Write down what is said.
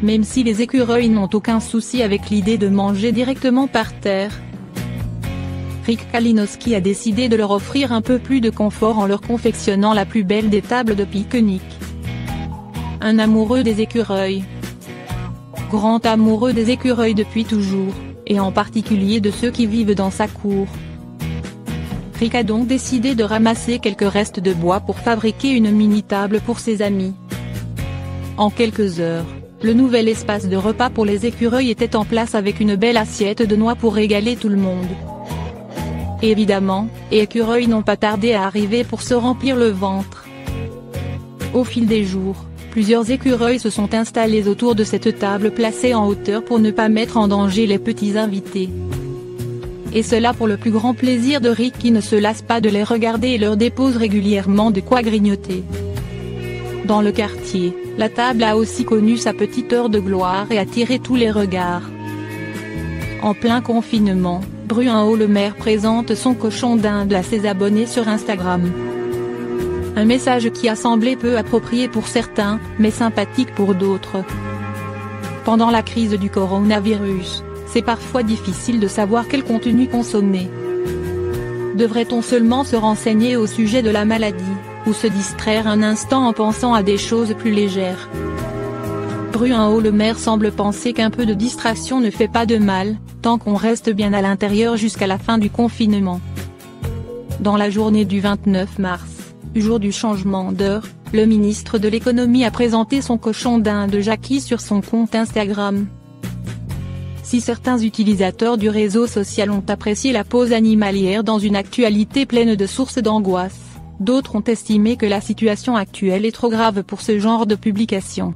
même si les écureuils n'ont aucun souci avec l'idée de manger directement par terre. Rick Kalinowski a décidé de leur offrir un peu plus de confort en leur confectionnant la plus belle des tables de pique-nique. Un amoureux des écureuils. Grand amoureux des écureuils depuis toujours, et en particulier de ceux qui vivent dans sa cour. Rick a donc décidé de ramasser quelques restes de bois pour fabriquer une mini-table pour ses amis. En quelques heures, le nouvel espace de repas pour les écureuils était en place avec une belle assiette de noix pour régaler tout le monde. Évidemment, les écureuils n'ont pas tardé à arriver pour se remplir le ventre. Au fil des jours, plusieurs écureuils se sont installés autour de cette table placée en hauteur pour ne pas mettre en danger les petits invités. Et cela pour le plus grand plaisir de Rick qui ne se lasse pas de les regarder et leur dépose régulièrement de quoi grignoter. Dans le quartier, la table a aussi connu sa petite heure de gloire et attiré tous les regards. En plein confinement, Bruin le maire présente son cochon d'Inde à ses abonnés sur Instagram. Un message qui a semblé peu approprié pour certains, mais sympathique pour d'autres. Pendant la crise du coronavirus, c'est parfois difficile de savoir quel contenu consommer. Devrait-on seulement se renseigner au sujet de la maladie, ou se distraire un instant en pensant à des choses plus légères? Bruin le maire semble penser qu'un peu de distraction ne fait pas de mal, tant qu'on reste bien à l'intérieur jusqu'à la fin du confinement. Dans la journée du 29 mars, jour du changement d'heure, le ministre de l'économie a présenté son cochon d'Inde Jackie sur son compte Instagram. Si certains utilisateurs du réseau social ont apprécié la pose animalière dans une actualité pleine de sources d'angoisse, d'autres ont estimé que la situation actuelle est trop grave pour ce genre de publication.